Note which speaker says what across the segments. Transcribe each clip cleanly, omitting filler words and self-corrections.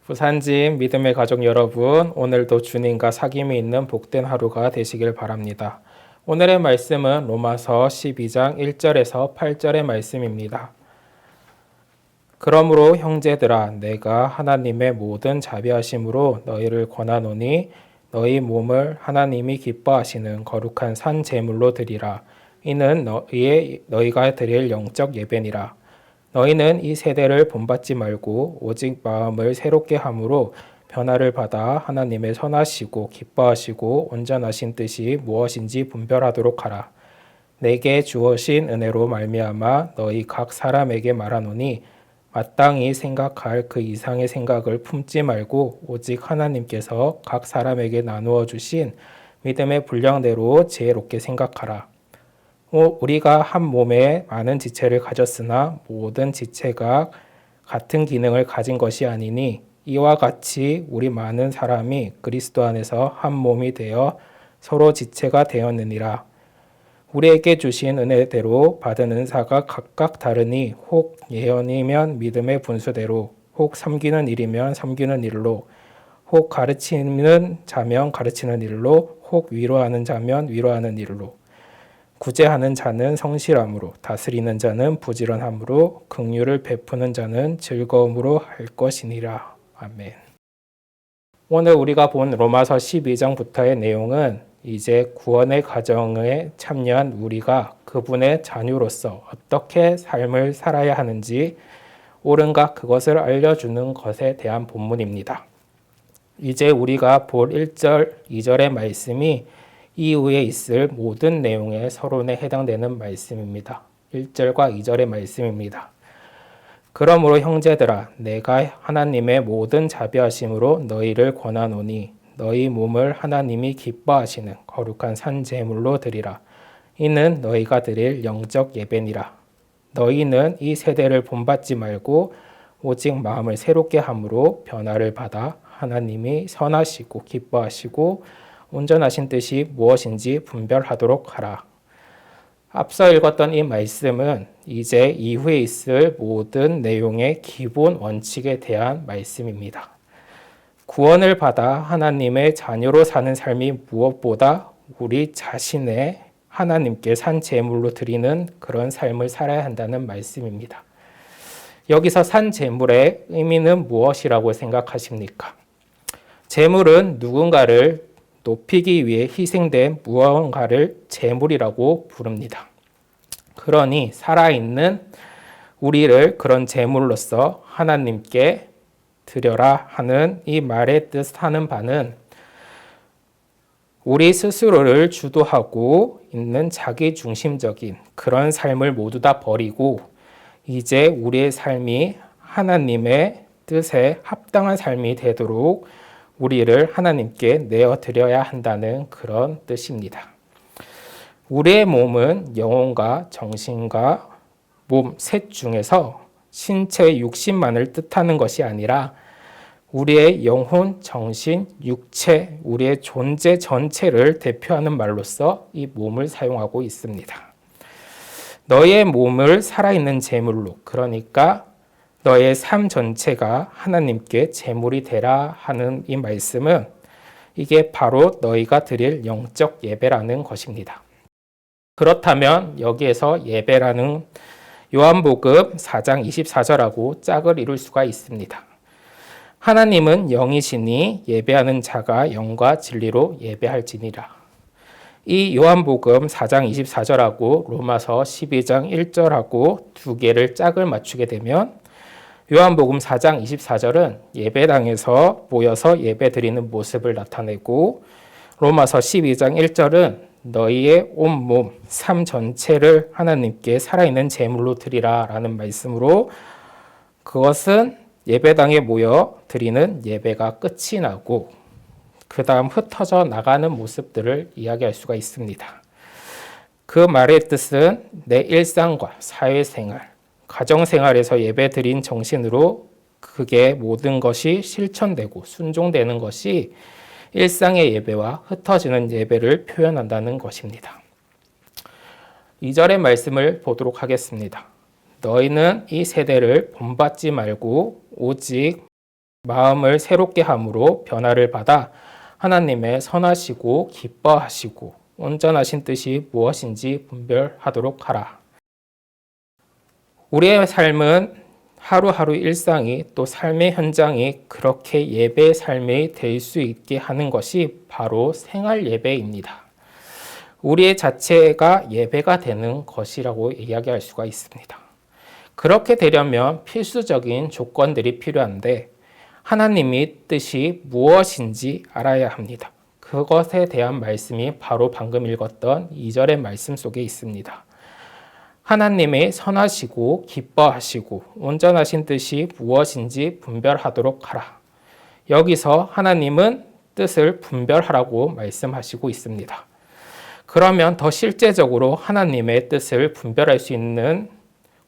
Speaker 1: 부산진 믿음의 가족 여러분, 오늘도 주님과 사귐이 있는 복된 하루가 되시길 바랍니다. 오늘의 말씀은 로마서 12장 1절에서 8절의 말씀입니다. 그러므로 형제들아, 내가 하나님의 모든 자비하심으로 너희를 권하노니 너희 몸을 하나님이 기뻐하시는 거룩한 산 제물로 드리라. 이는 너희가 드릴 영적 예배니라. 너희는 이 세대를 본받지 말고 오직 마음을 새롭게 함으로 변화를 받아 하나님의 선하시고 기뻐하시고 온전하신 뜻이 무엇인지 분별하도록 하라. 내게 주어진 은혜로 말미암아 너희 각 사람에게 말하노니 마땅히 생각할 그 이상의 생각을 품지 말고 오직 하나님께서 각 사람에게 나누어 주신 믿음의 분량대로 지혜롭게 생각하라. 우리가 한 몸에 많은 지체를 가졌으나 모든 지체가 같은 기능을 가진 것이 아니니 이와 같이 우리 많은 사람이 그리스도 안에서 한 몸이 되어 서로 지체가 되었느니라. 우리에게 주신 은혜대로 받은 은사가 각각 다르니 혹 예언이면 믿음의 분수대로, 혹 섬기는 일이면 섬기는 일로, 혹 가르치는 자면 가르치는 일로, 혹 위로하는 자면 위로하는 일로, 구제하는 자는 성실함으로, 다스리는 자는 부지런함으로, 긍휼을 베푸는 자는 즐거움으로 할 것이니라. 아멘. 오늘 우리가 본 로마서 12장부터의 내용은 이제 구원의 과정에 참여한 우리가 그분의 자녀로서 어떻게 삶을 살아야 하는지 옳은가 그것을 알려주는 것에 대한 본문입니다. 이제 우리가 볼 1절, 2절의 말씀이 이후에 있을 모든 내용의 서론에 해당되는 말씀입니다. 1절과 2절의 말씀입니다. 그러므로 형제들아, 내가 하나님의 모든 자비하심으로 너희를 권하노니 너희 몸을 하나님이 기뻐하시는 거룩한 산 제물로 드리라. 이는 너희가 드릴 영적 예배니라. 너희는 이 세대를 본받지 말고 오직 마음을 새롭게 함으로 변화를 받아 하나님이 선하시고 기뻐하시고 온전하신 뜻이 무엇인지 분별하도록 하라. 앞서 읽었던 이 말씀은 이제 이후에 있을 모든 내용의 기본 원칙에 대한 말씀입니다. 구원을 받아 하나님의 자녀로 사는 삶이 무엇보다 우리 자신의 하나님께 산 제물로 드리는 그런 삶을 살아야 한다는 말씀입니다. 여기서 산 제물의 의미는 무엇이라고 생각하십니까? 제물은 누군가를 높이기 위해 희생된 무언가를 제물이라고 부릅니다. 그러니 살아있는 우리를 그런 제물로서 하나님께 드려라 하는 이 말의 뜻하는 바는 우리 스스로를 주도하고 있는 자기중심적인 그런 삶을 모두 다 버리고 이제 우리의 삶이 하나님의 뜻에 합당한 삶이 되도록 우리를 하나님께 내어드려야 한다는 그런 뜻입니다. 우리의 몸은 영혼과 정신과 몸 셋 중에서 신체 육신만을 뜻하는 것이 아니라 우리의 영혼, 정신, 육체, 우리의 존재 전체를 대표하는 말로서 이 몸을 사용하고 있습니다. 너의 몸을 살아있는 제물로, 그러니까 너의 삶 전체가 하나님께 제물이 되라 하는 이 말씀은 이게 바로 너희가 드릴 영적 예배라는 것입니다. 그렇다면 여기에서 예배라는 요한복음 4장 24절하고 짝을 이룰 수가 있습니다. 하나님은 영이시니 예배하는 자가 영과 진리로 예배할지니라. 이 요한복음 4장 24절하고 로마서 12장 1절하고 두 개를 짝을 맞추게 되면 요한복음 4장 24절은 예배당에서 모여서 예배드리는 모습을 나타내고 로마서 12장 1절은 너희의 온몸, 삶 전체를 하나님께 살아있는 제물로 드리라 라는 말씀으로 그것은 예배당에 모여 드리는 예배가 끝이 나고 그 다음 흩어져 나가는 모습들을 이야기할 수가 있습니다. 그 말의 뜻은 내 일상과 사회생활, 가정생활에서 예배드린 정신으로 그게 모든 것이 실천되고 순종되는 것이 일상의 예배와 흩어지는 예배를 표현한다는 것입니다. 2절의 말씀을 보도록 하겠습니다. 너희는 이 세대를 본받지 말고 오직 마음을 새롭게 함으로 변화를 받아 하나님의 선하시고 기뻐하시고 온전하신 뜻이 무엇인지 분별하도록 하라. 우리의 삶은 하루하루 일상이 또 삶의 현장이 그렇게 예배의 삶이 될 수 있게 하는 것이 바로 생활 예배입니다. 우리의 자체가 예배가 되는 것이라고 이야기할 수가 있습니다. 그렇게 되려면 필수적인 조건들이 필요한데 하나님의 뜻이 무엇인지 알아야 합니다. 그것에 대한 말씀이 바로 방금 읽었던 2절의 말씀 속에 있습니다. 하나님의 선하시고 기뻐하시고 온전하신 뜻이 무엇인지 분별하도록 하라. 여기서 하나님은 뜻을 분별하라고 말씀하시고 있습니다. 그러면 더 실제적으로 하나님의 뜻을 분별할 수 있는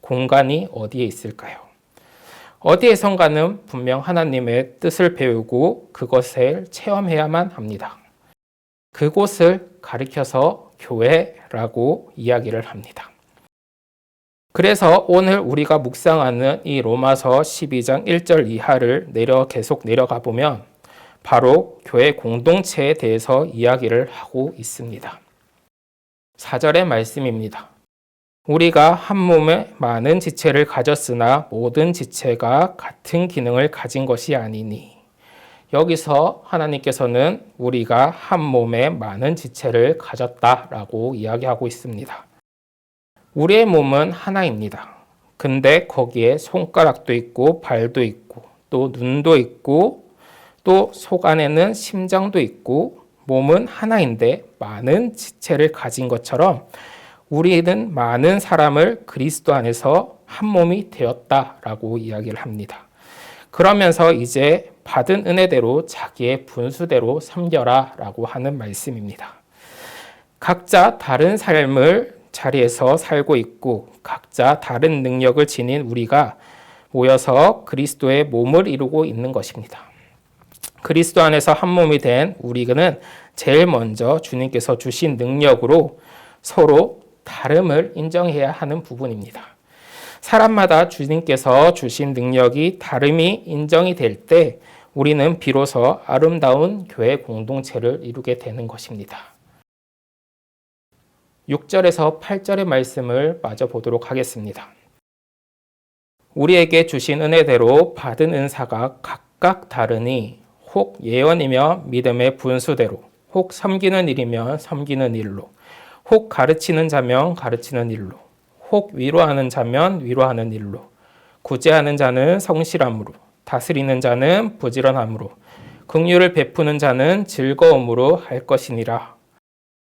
Speaker 1: 공간이 어디에 있을까요? 어디에선가는 분명 하나님의 뜻을 배우고 그것을 체험해야만 합니다. 그곳을 가리켜서 교회라고 이야기를 합니다. 그래서 오늘 우리가 묵상하는 이 로마서 12장 1절 이하를 계속 내려가 보면 바로 교회 공동체에 대해서 이야기를 하고 있습니다. 4절의 말씀입니다. 우리가 한 몸에 많은 지체를 가졌으나 모든 지체가 같은 기능을 가진 것이 아니니. 여기서 하나님께서는 우리가 한 몸에 많은 지체를 가졌다라고 이야기하고 있습니다. 우리의 몸은 하나입니다. 근데 거기에 손가락도 있고 발도 있고 또 눈도 있고 또 속 안에는 심장도 있고 몸은 하나인데 많은 지체를 가진 것처럼 우리는 많은 사람을 그리스도 안에서 한 몸이 되었다라고 이야기를 합니다. 그러면서 이제 받은 은혜대로 자기의 분수대로 섬겨라 라고 하는 말씀입니다. 각자 다른 삶을 자리에서 살고 있고 각자 다른 능력을 지닌 우리가 모여서 그리스도의 몸을 이루고 있는 것입니다. 그리스도 안에서 한 몸이 된 우리는 제일 먼저 주님께서 주신 능력으로 서로 다름을 인정해야 하는 부분입니다. 사람마다 주님께서 주신 능력이 다름이 인정이 될 때 우리는 비로소 아름다운 교회 공동체를 이루게 되는 것입니다. 6절에서 8절의 말씀을 마저 보도록 하겠습니다. 우리에게 주신 은혜대로 받은 은사가 각각 다르니 혹 예언이며 믿음의 분수대로 혹 섬기는 일이면 섬기는 일로 혹 가르치는 자면 가르치는 일로 혹 위로하는 자면 위로하는 일로 구제하는 자는 성실함으로 다스리는 자는 부지런함으로 긍휼을 베푸는 자는 즐거움으로 할 것이니라.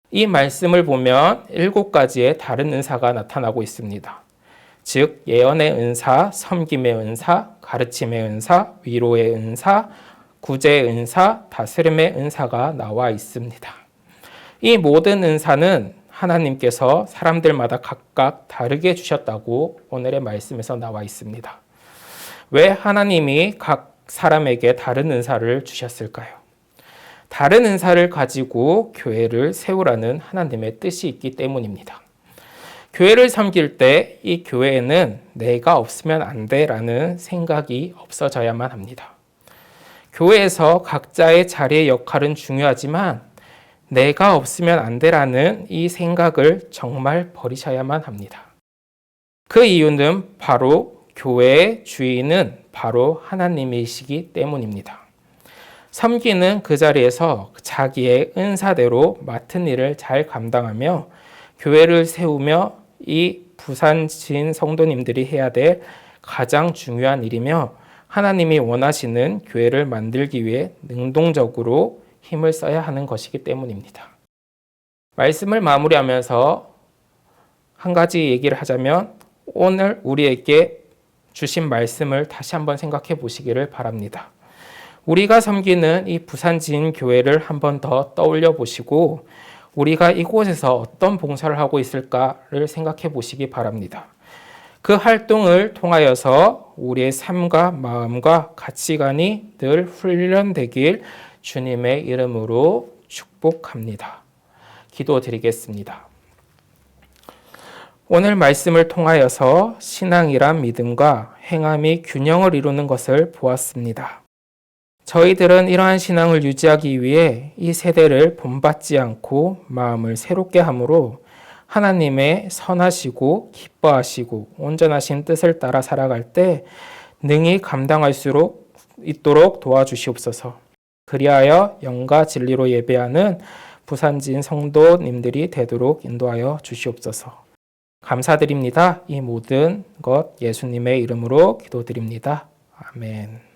Speaker 1: 이 말씀을 보면 7가지의 다른 은사가 나타나고 있습니다. 즉 예언의 은사, 섬김의 은사, 가르침의 은사, 위로의 은사, 구제의 은사, 다스림의 은사가 나와 있습니다. 이 모든 은사는 하나님께서 사람들마다 각각 다르게 주셨다고 오늘의 말씀에서 나와 있습니다. 왜 하나님이 각 사람에게 다른 은사를 주셨을까요? 다른 은사를 가지고 교회를 세우라는 하나님의 뜻이 있기 때문입니다. 교회를 섬길 때 이 교회에는 내가 없으면 안 돼라는 생각이 없어져야만 합니다. 교회에서 각자의 자리의 역할은 중요하지만 내가 없으면 안 돼라는 이 생각을 정말 버리셔야만 합니다. 그 이유는 바로 교회의 주인은 바로 하나님이시기 때문입니다. 섬기는 그 자리에서 자기의 은사대로 맡은 일을 잘 감당하며 교회를 세우며 이 부산신 성도님들이 해야 될 가장 중요한 일이며 하나님이 원하시는 교회를 만들기 위해 능동적으로 힘을 써야 하는 것이기 때문입니다. 말씀을 마무리하면서 한 가지 얘기를 하자면 오늘 우리에게 주신 말씀을 다시 한번 생각해 보시기를 바랍니다. 우리가 섬기는 이 부산진 교회를 한번 더 떠올려 보시고 우리가 이곳에서 어떤 봉사를 하고 있을까를 생각해 보시기 바랍니다. 그 활동을 통하여서 우리의 삶과 마음과 가치관이 늘 훈련되길 주님의 이름으로 축복합니다. 기도드리겠습니다. 오늘 말씀을 통하여서 신앙이란 믿음과 행함이 균형을 이루는 것을 보았습니다. 저희들은 이러한 신앙을 유지하기 위해 이 세대를 본받지 않고 마음을 새롭게 함으로 하나님의 선하시고 기뻐하시고 온전하신 뜻을 따라 살아갈 때 능히 감당할 수 있도록 도와주시옵소서. 그리하여 영과 진리로 예배하는 부산진 성도님들이 되도록 인도하여 주시옵소서. 감사드립니다. 이 모든 것 예수님의 이름으로 기도드립니다. 아멘.